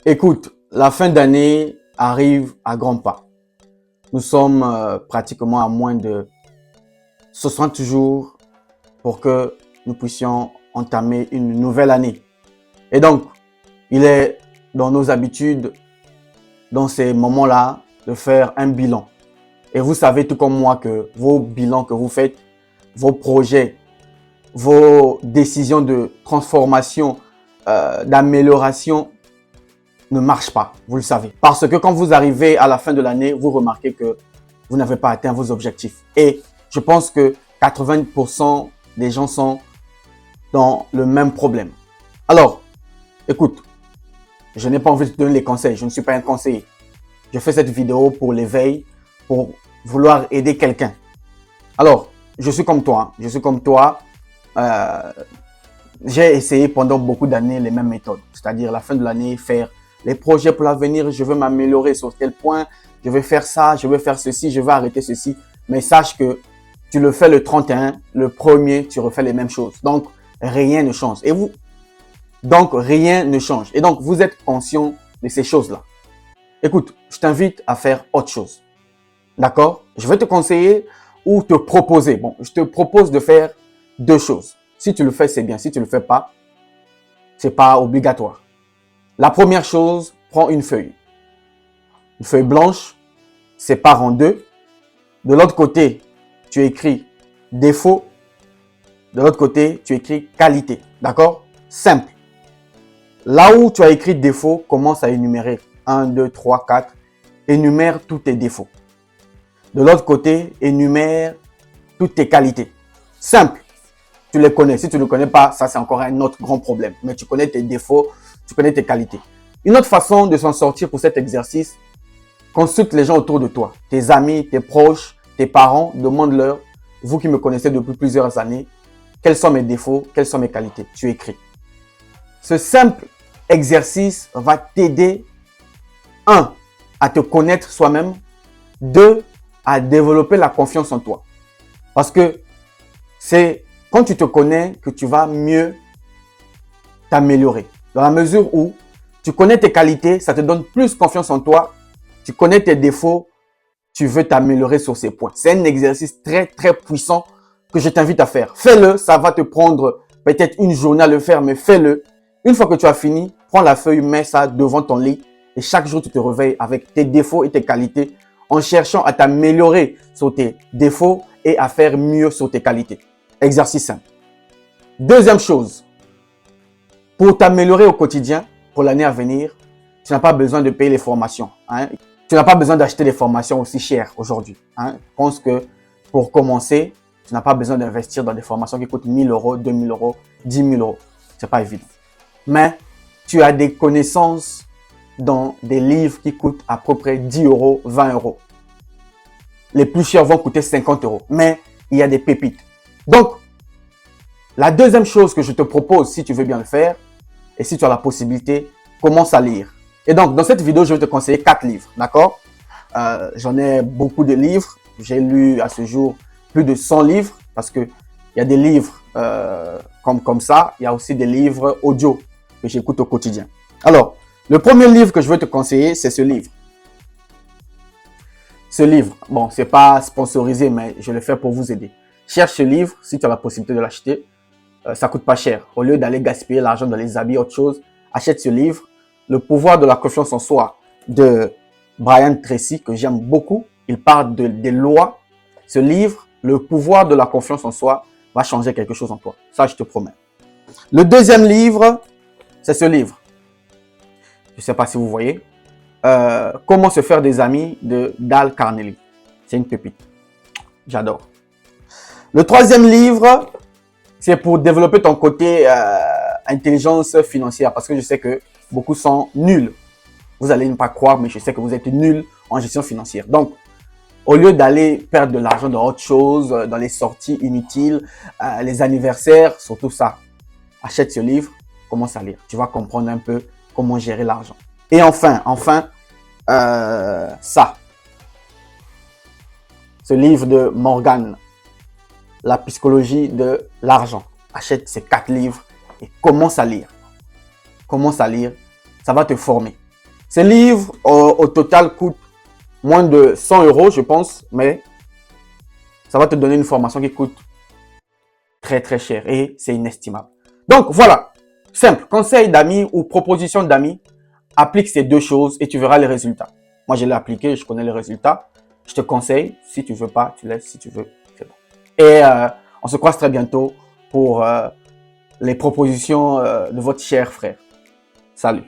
Écoute, la fin d'année arrive à grands pas. Nous sommes pratiquement à moins de 60 jours pour que nous puissions entamer une nouvelle année. Et donc, il est dans nos habitudes, dans ces moments-là, de faire un bilan. Et vous savez tout comme moi que vos bilans que vous faites, vos projets, vos décisions de transformation, d'amélioration ne marchent pas, vous le savez. Parce que quand vous arrivez à la fin de l'année, vous remarquez que vous n'avez pas atteint vos objectifs. Et je pense que 80% des gens sont dans le même problème. Alors, écoute, je n'ai pas envie de te donner les conseils, je ne suis pas un conseiller. Je fais cette vidéo pour l'éveil, pour vouloir aider quelqu'un. Alors, je suis comme toi, j'ai essayé pendant beaucoup d'années les mêmes méthodes. C'est-à-dire la fin de l'année, faire les projets pour l'avenir, je veux m'améliorer sur tel point, je vais faire ça, je vais faire ceci, je vais arrêter ceci. Mais sache que tu le fais le 31, le premier, tu refais les mêmes choses. Donc, rien ne change. Et donc, vous êtes conscient de ces choses-là. Écoute, je t'invite à faire autre chose. D'accord? Je vais te conseiller ou te proposer. Bon, je te propose de faire deux choses. Si tu le fais, c'est bien. Si tu ne le fais pas, c'est pas obligatoire. La première chose, prends une feuille. Une feuille blanche, sépare en deux. De l'autre côté, tu écris défaut. De l'autre côté, tu écris qualité. D'accord? Simple. Là où tu as écrit défaut, commence à énumérer. 1, 2, 3, 4. Énumère tous tes défauts. De l'autre côté, énumère toutes tes qualités. Simple. Tu les connais. Si tu ne les connais pas, ça c'est encore un autre grand problème. Mais tu connais tes défauts, tu connais tes qualités. Une autre façon de s'en sortir pour cet exercice, consulte les gens autour de toi. Tes amis, tes proches, tes parents, demande-leur, vous qui me connaissez depuis plusieurs années, quels sont mes défauts, quelles sont mes qualités. Tu écris. Ce simple exercice va t'aider, 1, à te connaître soi-même, 2, à développer la confiance en toi. Parce que c'est quand tu te connais que tu vas mieux t'améliorer. Dans la mesure où tu connais tes qualités, ça te donne plus confiance en toi. Tu connais tes défauts, tu veux t'améliorer sur ces points. C'est un exercice très, très puissant que je t'invite à faire. Fais-le, ça va te prendre peut-être une journée à le faire, mais fais-le. Une fois que tu as fini, prends la feuille, mets ça devant ton lit et chaque jour, tu te réveilles avec tes défauts et tes qualités en cherchant à t'améliorer sur tes défauts et à faire mieux sur tes qualités. Exercice simple. Deuxième chose, pour t'améliorer au quotidien, pour l'année à venir, tu n'as pas besoin de payer les formations. Tu n'as pas besoin d'acheter des formations aussi chères aujourd'hui. Je pense que pour commencer, tu n'as pas besoin d'investir dans des formations qui coûtent 1 000 euros, 2 000 euros, 10 000 euros. Ce n'est pas évident. Mais tu as des connaissances dans des livres qui coûtent à peu près 10 euros, 20 euros. Les plus chers vont coûter 50 euros. Mais il y a des pépites. Donc, la deuxième chose que je te propose, si tu veux bien le faire, et si tu as la possibilité, commence à lire. Et donc, dans cette vidéo, je vais te conseiller 4 livres, d'accord? J'en ai beaucoup de livres. J'ai lu à ce jour plus de 100 livres, parce qu'il y a des livres comme ça. Il y a aussi des livres audio que j'écoute au quotidien. Alors, le premier livre que je veux te conseiller, c'est ce livre. Ce livre, bon, c'est pas sponsorisé, mais je le fais pour vous aider. Cherche ce livre, si tu as la possibilité de l'acheter. Ça coûte pas cher. Au lieu d'aller gaspiller l'argent dans les habits, autre chose, achète ce livre. Le pouvoir de la confiance en soi de Brian Tracy, que j'aime beaucoup. Il parle des lois. Ce livre, le pouvoir de la confiance en soi, va changer quelque chose en toi. Ça, je te promets. Le deuxième livre, c'est ce livre. Je ne sais pas si vous voyez. Comment se faire des amis de Dale Carnegie. C'est une pépite. J'adore. Le troisième livre, c'est pour développer ton côté intelligence financière. Parce que je sais que beaucoup sont nuls. Vous allez ne pas croire, mais je sais que vous êtes nuls en gestion financière. Donc, au lieu d'aller perdre de l'argent dans autre chose, dans les sorties inutiles, les anniversaires, surtout ça, achète ce livre, commence à lire. Tu vas comprendre un peu comment gérer l'argent. Et enfin, ça. Ce livre de Morgan, La psychologie de l'argent. Achète ces 4 livres et commence à lire. Commence à lire. Ça va te former. Ce livre, au total, coûte moins de 100 euros, je pense, mais ça va te donner une formation qui coûte très, très cher et c'est inestimable. Donc, voilà. Simple. Conseil d'amis ou proposition d'amis. Applique ces deux choses et tu verras les résultats. Moi, je l'ai appliqué, je connais les résultats. Je te conseille. Si tu veux pas, tu laisses. Si tu veux, c'est bon. Et on se croise très bientôt pour les propositions de votre cher frère. Salut.